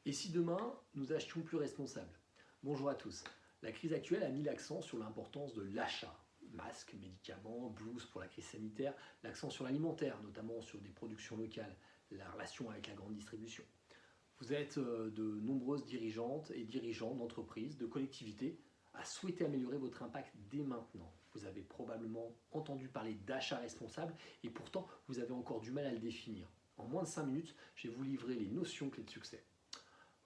Et si demain, nous achetions plus responsable? Bonjour à tous. La crise actuelle a mis l'accent sur l'importance de l'achat. Masques, médicaments, blouses pour la crise sanitaire, l'accent sur l'alimentaire, notamment sur des productions locales, la relation avec la grande distribution. Vous êtes de nombreuses dirigeantes et dirigeants d'entreprises, de collectivités, à souhaiter améliorer votre impact dès maintenant. Vous avez probablement entendu parler d'achat responsable et pourtant vous avez encore du mal à le définir. En moins de 5 minutes, je vais vous livrer les notions clés de succès.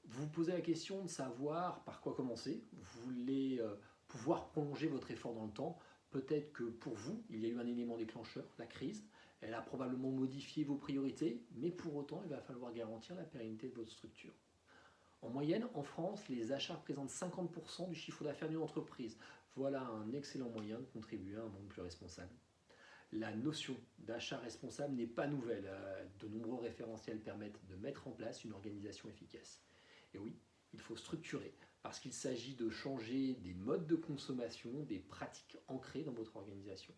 Vous vous posez la question de savoir par quoi commencer. Vous voulez pouvoir prolonger votre effort dans le temps. Peut-être que pour vous, il y a eu un élément déclencheur, la crise. Elle a probablement modifié vos priorités, mais pour autant, il va falloir garantir la pérennité de votre structure. En moyenne, en France, les achats représentent 50% du chiffre d'affaires d'une entreprise. Voilà un excellent moyen de contribuer à un monde plus responsable. La notion d'achat responsable n'est pas nouvelle. De nombreux référentiels permettent de mettre en place une organisation efficace. Et oui, il faut structurer, parce qu'il s'agit de changer des modes de consommation, des pratiques ancrées dans votre organisation.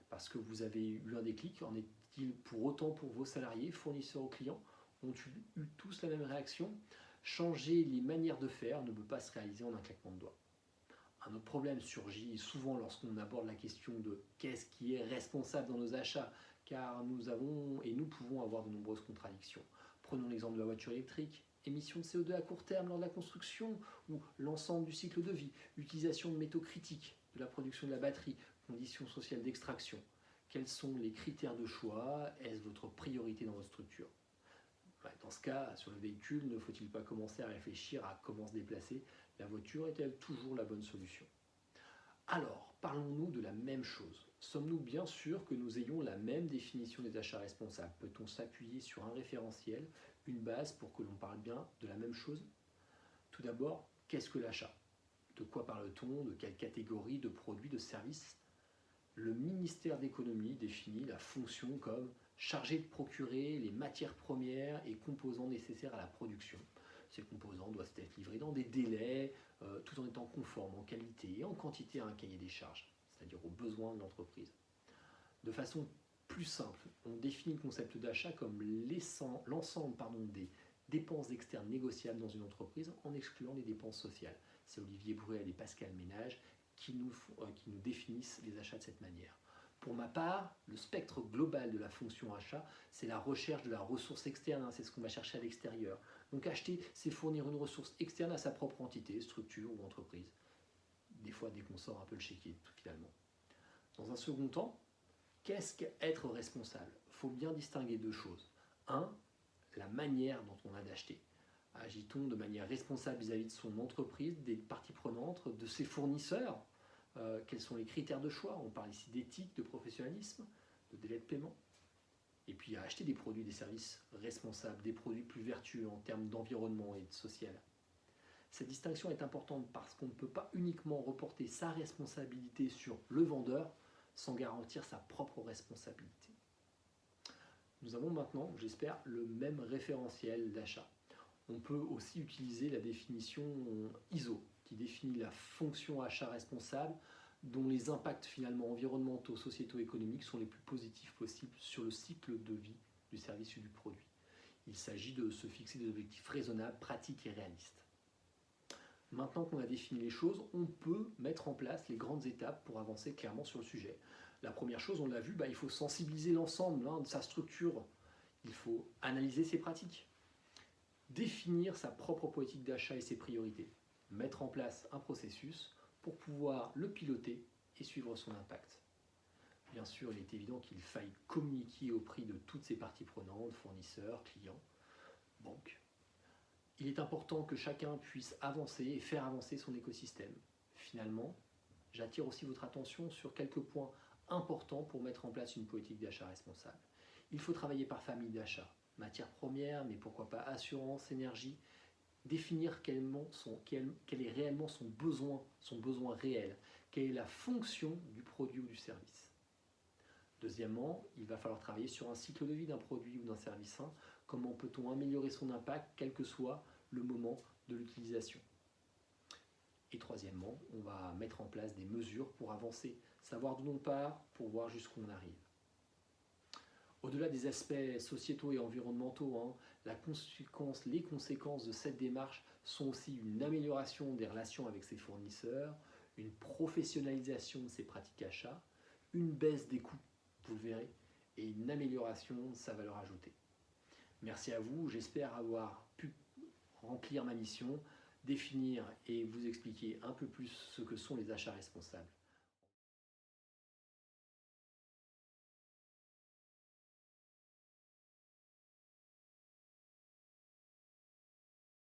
Parce que vous avez eu un déclic, en est-il pour autant pour vos salariés, fournisseurs ou clients? Ont-ils eu tous la même réaction? Changer les manières de faire ne peut pas se réaliser en un claquement de doigts. Un autre problème surgit souvent lorsqu'on aborde la question de qu'est-ce qui est responsable dans nos achats, car nous pouvons avoir de nombreuses contradictions. Prenons l'exemple de la voiture électrique, émissions de CO2 à court terme lors de la construction ou l'ensemble du cycle de vie, utilisation de métaux critiques, de la production de la batterie, conditions sociales d'extraction. Quels sont les critères de choix? Est-ce votre priorité dans votre structure? Dans ce cas, sur le véhicule, ne faut-il pas commencer à réfléchir à comment se déplacer? La voiture est-elle toujours la bonne solution? Alors, parlons-nous de la même chose. Sommes-nous bien sûrs que nous ayons la même définition des achats responsables? Peut-on s'appuyer sur un référentiel, une base pour que l'on parle bien de la même chose? Tout d'abord, qu'est-ce que l'achat? De quoi parle-t-on? De quelle catégorie de produits, de services? Le ministère d'économie définit la fonction comme chargé de procurer les matières premières et composants nécessaires à la production. Ces composants doivent être livrés dans des délais, tout en étant conformes en qualité et en quantité à un cahier des charges, c'est-à-dire aux besoins de l'entreprise. De façon plus simple, on définit le concept d'achat comme l'ensemble des dépenses externes négociables dans une entreprise en excluant les dépenses sociales. C'est Olivier Bruel et Pascal Ménage qui nous définissent les achats de cette manière. Pour ma part, le spectre global de la fonction achat, c'est la recherche de la ressource externe, c'est ce qu'on va chercher à l'extérieur. Donc acheter, c'est fournir une ressource externe à sa propre entité, structure ou entreprise. Des fois, dès qu'on sort un peu le chéquier, finalement. Dans un second temps, qu'est-ce qu'être responsable? Il faut bien distinguer deux choses. Un, la manière dont on a d'acheter. Agit-on de manière responsable vis-à-vis de son entreprise, des parties prenantes, de ses fournisseurs? Quels sont les critères de choix? On parle ici d'éthique, de professionnalisme, de délai de paiement. Et puis à acheter des produits, des services responsables, des produits plus vertueux en termes d'environnement et de social. Cette distinction est importante parce qu'on ne peut pas uniquement reporter sa responsabilité sur le vendeur sans garantir sa propre responsabilité. Nous avons maintenant, j'espère, le même référentiel d'achat. On peut aussi utiliser la définition ISO, qui définit la fonction achat responsable, dont les impacts finalement environnementaux, sociétaux et économiques sont les plus positifs possibles sur le cycle de vie du service ou du produit. Il s'agit de se fixer des objectifs raisonnables, pratiques et réalistes. Maintenant qu'on a défini les choses, on peut mettre en place les grandes étapes pour avancer clairement sur le sujet. La première chose, on l'a vu, il faut sensibiliser l'ensemble de sa structure. Il faut analyser ses pratiques, définir sa propre politique d'achat et ses priorités, mettre en place un processus pour pouvoir le piloter et suivre son impact. Bien sûr, il est évident qu'il faille communiquer au prix de toutes ces parties prenantes, fournisseurs, clients, banques. Il est important que chacun puisse avancer et faire avancer son écosystème. Finalement, j'attire aussi votre attention sur quelques points importants pour mettre en place une politique d'achat responsable. Il faut travailler par famille d'achat, matières premières, mais pourquoi pas assurance, énergie, définir quel est réellement son besoin réel, quelle est la fonction du produit ou du service. Deuxièmement, il va falloir travailler sur un cycle de vie d'un produit ou d'un service. Comment peut-on améliorer son impact, quel que soit le moment de l'utilisation. Et troisièmement, on va mettre en place des mesures pour avancer, savoir d'où on part, pour voir jusqu'où on arrive. Au-delà des aspects sociétaux et environnementaux, les conséquences de cette démarche sont aussi une amélioration des relations avec ses fournisseurs, une professionnalisation de ses pratiques achats, une baisse des coûts, vous le verrez, et une amélioration de sa valeur ajoutée. Merci à vous, j'espère avoir pu remplir ma mission, définir et vous expliquer un peu plus ce que sont les achats responsables.